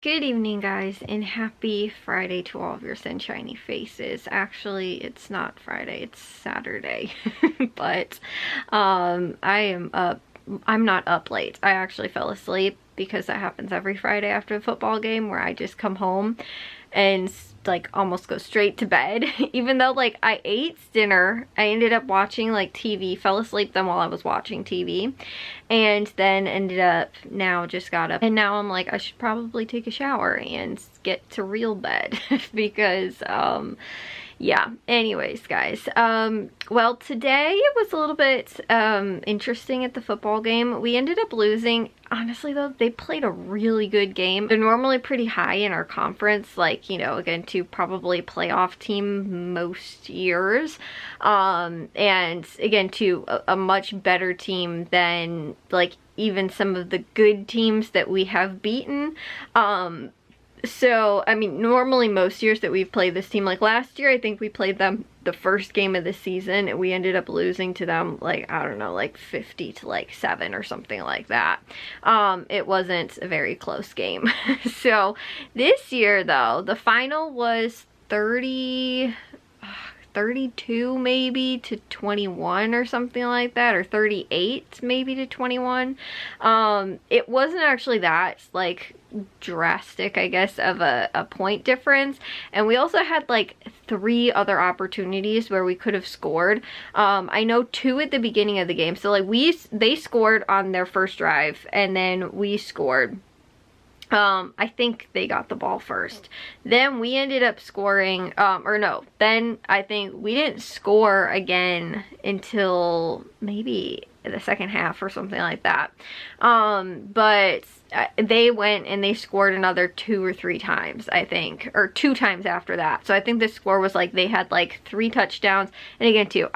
Good evening, guys, and happy Friday to all of your sunshiny faces. Actually, it's not Friday, it's Saturday. But I am up. I'm not up late. I actually fell asleep because that happens every Friday after a football game where I just come home and like almost go straight to bed. Even though like I ate dinner, I ended up watching like TV, fell asleep then while I was watching TV, and then ended up just got up, and now I'm like I should probably take a shower and get to real bed because yeah, anyways, guys, well, today it was a little bit interesting at the football game. We ended up losing. Honestly though, they played a really good game. They're normally pretty high in our conference, like, you know, again, to probably playoff team most years, and again, to a much better team than like even some of the good teams that we have beaten. So, I mean, normally most years that we've played this team, like last year, I think we played them the first game of the season and we ended up losing to them, like, I don't know, like 50 to like 7 or something like that. It wasn't a very close game. So, this year, though, the final was 32 maybe to 21 or something like that, or 38 maybe to 21. It wasn't actually that like drastic, I guess, of a point difference, and we also had like 3 other opportunities where we could have scored. I know 2 at the beginning of the game, so like they scored on their first drive and then we scored. I think they got the ball first. Then we ended up scoring, or no, then I think we didn't score again until maybe the second half or something like that. But they went and they scored another 2 or 3 times, I think, or 2 times after that. So I think the score was like they had like 3 touchdowns. And again, too,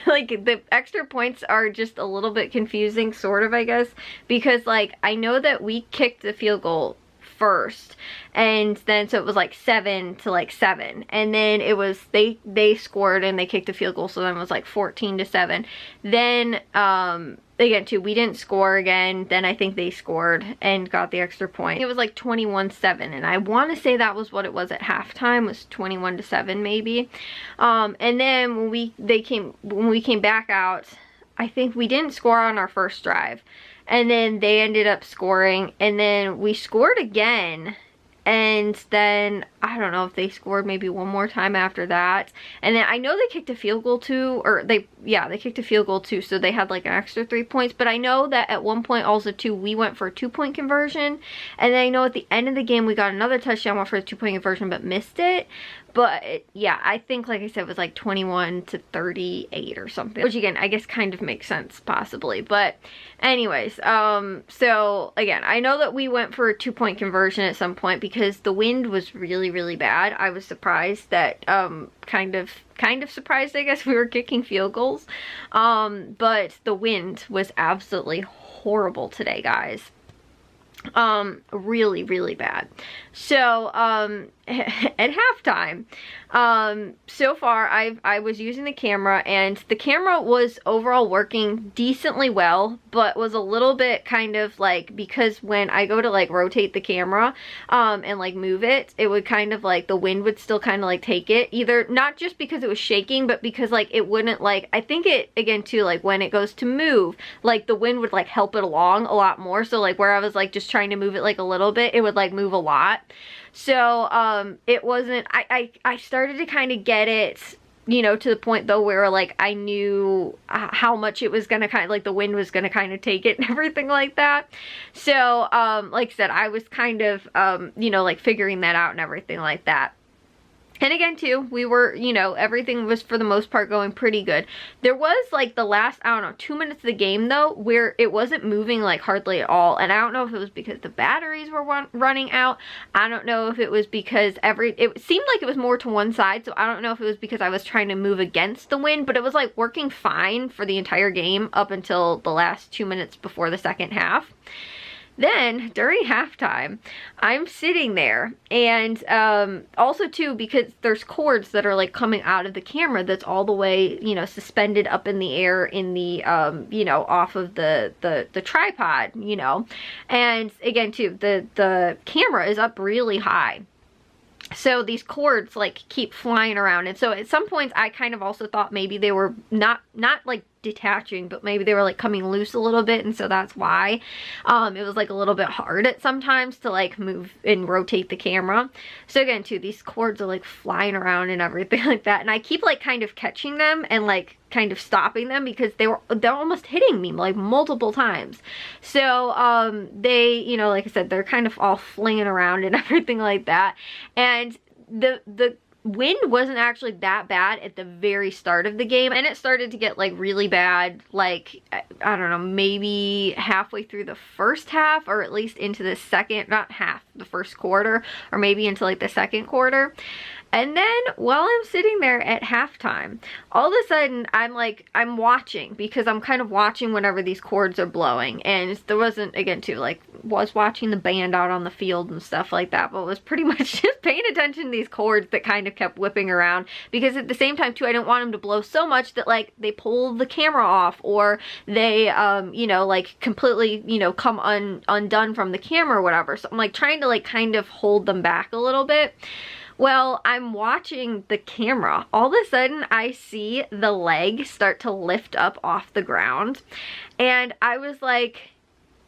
like the extra points are just a little bit confusing, sort of, I guess, because like I know that we kicked the field goal first, and then so it was like 7 to like 7, and then it was they scored and they kicked the field goal, so then it was like 14 to 7. Then again, too, we didn't score again. Then I think they scored and got the extra point. It was like 21-7, and I want to say that was what it was at halftime, was 21-7 maybe. And then when we came back out, I think we didn't score on our first drive, and then they ended up scoring, and then we scored again. And then, I don't know if they scored maybe one more time after that. And then I know they kicked a field goal too, or they kicked a field goal too, so they had like an extra 3 points. But I know that at one point also too, we went for a 2-point conversion. And then I know at the end of the game, we got another touchdown for a 2-point conversion, but missed it. But yeah, I think, like I said, it was like 21 to 38 or something, which again, I guess kind of makes sense possibly. But anyways, so again, I know that we went for a 2-point conversion at some point because the wind was really, really bad. I was surprised that, kind of surprised, I guess, we were kicking field goals. But the wind was absolutely horrible today, guys. Really, really bad. So, at halftime, so far I was using the camera, and the camera was overall working decently well, but was a little bit kind of like, because when I go to like rotate the camera, and like move it, it would kind of like, the wind would still kind of like take it, either not just because it was shaking, but because like it wouldn't, like, I think it, again too, like when it goes to move, like the wind would like help it along a lot more. So like where I was like just trying to move it like a little bit, it would like move a lot. So, it wasn't, I started to kind of get it, you know, to the point though where like I knew how much it was gonna kind of, like the wind was gonna kind of take it and everything like that. So, like I said, I was kind of, you know, like figuring that out and everything like that. And again, too, we were, you know, everything was for the most part going pretty good. There was like the last, I don't know, 2 minutes of the game though, where it wasn't moving like hardly at all. And I don't know if it was because the batteries were running out. I don't know if it was because it seemed like it was more to one side. So I don't know if it was because I was trying to move against the wind, but it was like working fine for the entire game up until the last 2 minutes before the second half. Then during halftime, I'm sitting there, and also too, because there's cords that are like coming out of the camera that's all the way, you know, suspended up in the air in the you know, off of the tripod, you know. And again too, the camera is up really high. So these cords like keep flying around, and so at some points I kind of also thought maybe they were not like detaching, but maybe they were like coming loose a little bit, and so that's why it was like a little bit hard at sometimes to like move and rotate the camera. So again too, these cords are like flying around and everything like that, and I keep like kind of catching them and like kind of stopping them because they're almost hitting me like multiple times. So they, you know, like I said, they're kind of all flinging around and everything like that. And the wind wasn't actually that bad at the very start of the game, and it started to get like really bad like, I don't know, maybe halfway through the first half, or at least into the second, not half, the first quarter, or maybe into like the second quarter. And then while I'm sitting there at halftime, all of a sudden I'm watching, because I'm kind of watching whenever these cords are blowing. And there wasn't, again too, like was watching the band out on the field and stuff like that, but was pretty much just paying attention to these cords that kind of kept whipping around, because at the same time too, I didn't want them to blow so much that like they pull the camera off, or they you know, like completely, you know, come undone from the camera or whatever. So I'm like trying to like kind of hold them back a little bit. Well, I'm watching the camera. All of a sudden, I see the leg start to lift up off the ground. And I was like,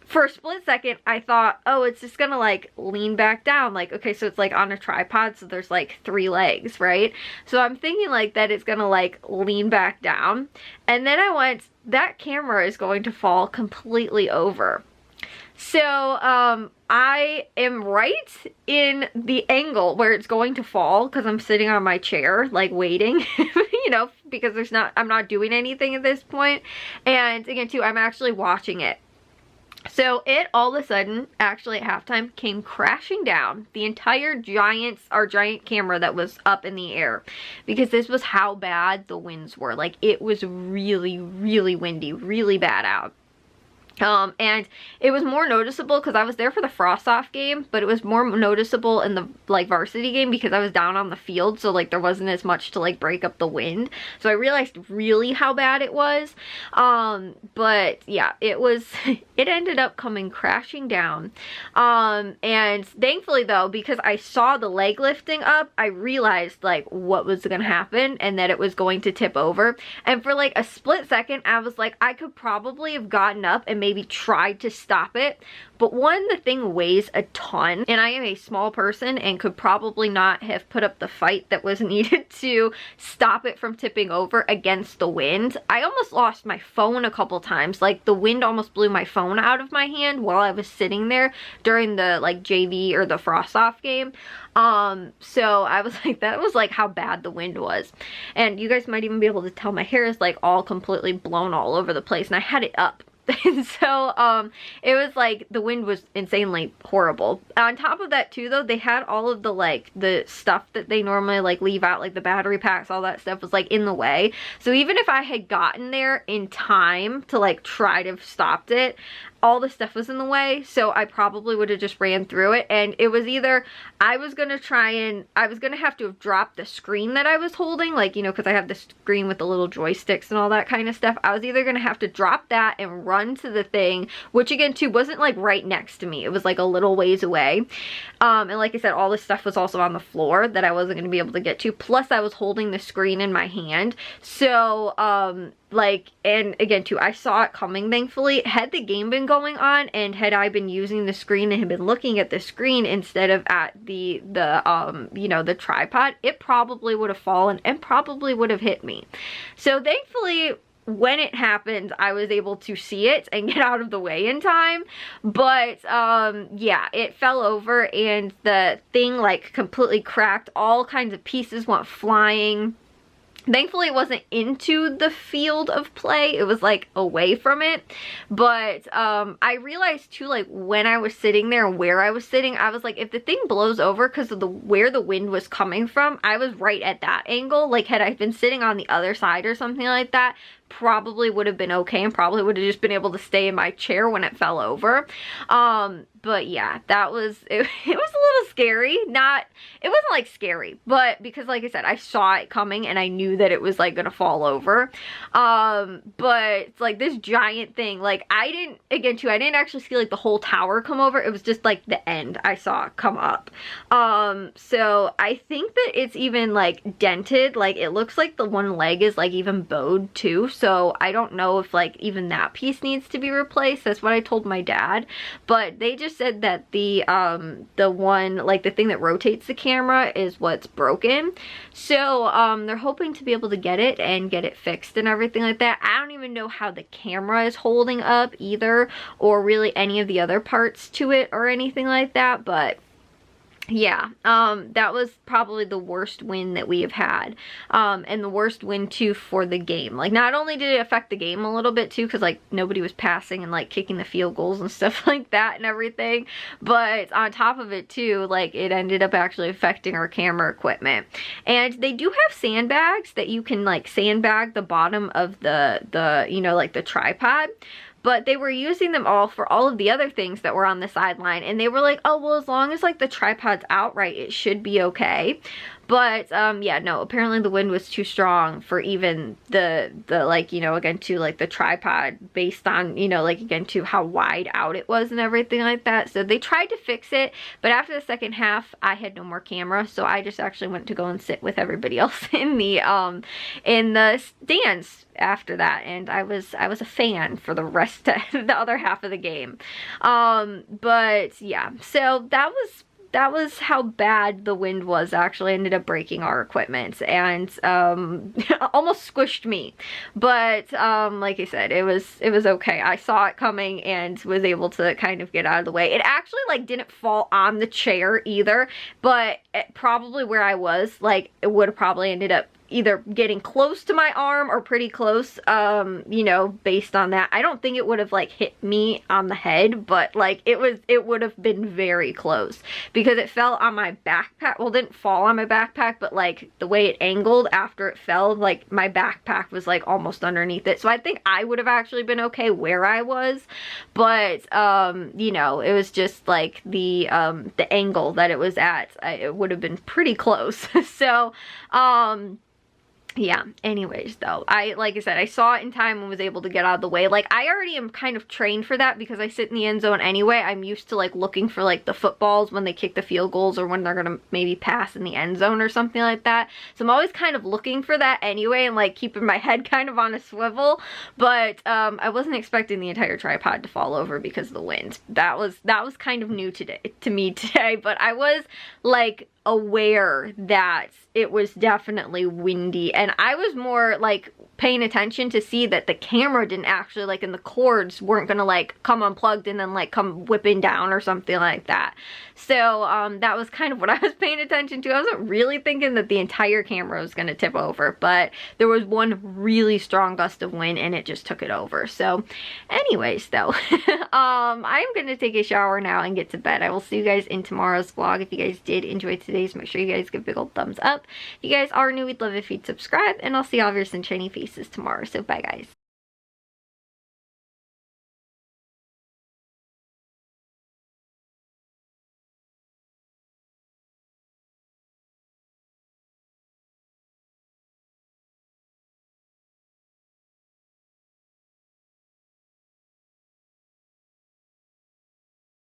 for a split second, I thought, oh, it's just gonna like lean back down. Like, okay, so it's like on a tripod, so there's like 3 legs, right? So I'm thinking like that it's gonna like lean back down. And then I went, that camera is going to fall completely over. So I am right in the angle where it's going to fall, because I'm sitting on my chair like waiting, you know, because I'm not doing anything at this point. And again too, I'm actually watching it. So it all of a sudden, actually at halftime, came crashing down. The entire giant camera that was up in the air, because this was how bad the winds were. Like, it was really, really windy, really bad out. And it was more noticeable because I was there for the frost off game, but it was more noticeable in the like varsity game because I was down on the field, so like there wasn't as much to like break up the wind. So I realized really how bad it was. But yeah, it was it ended up coming crashing down. And thankfully though, because I saw the leg lifting up, I realized like what was gonna happen and that it was going to tip over. And for like a split second, I was like, I could probably have gotten up and maybe tried to stop it. But one, the thing weighs a ton, and I am a small person and could probably not have put up the fight that was needed to stop it from tipping over against the wind. I almost lost my phone a couple times. Like, the wind almost blew my phone out of my hand while I was sitting there during the like JV or the frost off game. So I was like, that was like how bad the wind was. And you guys might even be able to tell my hair is like all completely blown all over the place, and I had it up. And so it was like the wind was insanely horrible. On top of that too though, they had all of the like the stuff that they normally like leave out, like the battery packs, all that stuff was like in the way. So even if I had gotten there in time to like try to have stopped it, all the stuff was in the way, so I probably would have just ran through it. And it was either I was gonna have to have dropped the screen that I was holding, like, you know, because I have the screen with the little joysticks and all that kind of stuff. I was either gonna have to drop that and run to the thing, which again too wasn't like right next to me, it was like a little ways away. And like I said, all this stuff was also on the floor that I wasn't gonna be able to get to, plus I was holding the screen in my hand. So like, and again too, I saw it coming, thankfully. Had the game been going on and had I been using the screen and had been looking at the screen instead of at the you know, the tripod, it probably would have fallen and probably would have hit me. So thankfully, when it happened, I was able to see it and get out of the way in time. But yeah, it fell over and the thing like completely cracked. All kinds of pieces went flying. Thankfully, it wasn't into the field of play. It was like away from it. But I realized too, like when I was sitting there and where I was sitting, I was like, if the thing blows over because of where the wind was coming from, I was right at that angle. Like, had I been sitting on the other side or something like that, probably would have been okay and probably would have just been able to stay in my chair when it fell over. But yeah, that was, it was a little scary. It wasn't like scary, but because like I said, I saw it coming and I knew that it was like gonna fall over. But like this giant thing, like I didn't actually see like the whole tower come over. It was just like the end I saw come up. So I think that it's even like dented. Like it looks like the one leg is like even bowed too. So I don't know if like even that piece needs to be replaced. That's what I told my dad. But they just said that the one, like the thing that rotates the camera is what's broken. So they're hoping to be able to get it fixed and everything like that. I don't even know how the camera is holding up either, or really any of the other parts to it or anything like that. But yeah, that was probably the worst win that we have had, and the worst win too for the game. Like not only did it affect the game a little bit too, because like nobody was passing and like kicking the field goals and stuff like that and everything, but on top of it too, like it ended up actually affecting our camera equipment. And they do have sandbags that you can like sandbag the bottom of the you know, like the tripod. But they were using them all for all of the other things that were on the sideline. And they were like, oh, well, as long as like the tripod's outright, it should be okay. But yeah, no, apparently the wind was too strong for even the like, you know, again, to like the tripod based on, you know, like again, to how wide out it was and everything like that. So they tried to fix it, but after the second half, I had no more camera. So I just actually went to go and sit with everybody else in the stands after that. And I was a fan for the rest of the other half of the game. But yeah, so that was how bad the wind was. Actually ended up breaking our equipment and almost squished me. But like I said, it was okay. I saw it coming and was able to kind of get out of the way. It actually like didn't fall on the chair either, but probably where I was, like it would have probably ended up either getting close to my arm or pretty close, you know, based on that. I don't think it would have like hit me on the head, but like it would have been very close because it fell on my backpack. Well, it didn't fall on my backpack, but like the way it angled after it fell, like my backpack was like almost underneath it. So I think I would have actually been okay where I was, but you know, it was just like the angle that it was at, it would have been pretty close. So yeah, anyways though, like I said, I saw it in time and was able to get out of the way. Like I already am kind of trained for that because I sit in the end zone anyway. I'm used to like looking for like the footballs when they kick the field goals or when they're gonna maybe pass in the end zone or something like that. So I'm always kind of looking for that anyway and like keeping my head kind of on a swivel. But I wasn't expecting the entire tripod to fall over because of the wind. That was kind of new to me today, but I was like aware that it was definitely windy, and I was more like paying attention to see that the camera didn't actually like, and the cords weren't gonna like come unplugged and then like come whipping down or something like that. So that was kind of what I was paying attention to. I wasn't really thinking that the entire camera was gonna tip over, but there was one really strong gust of wind and it just took it over. So anyways though, I'm gonna take a shower now and get to bed. I will see you guys in tomorrow's vlog. If you guys did enjoy today's, make sure you guys give a big old thumbs up. If you guys are new, we'd love if you'd subscribe, and I'll see all of your sunshiny faces tomorrow. So bye guys.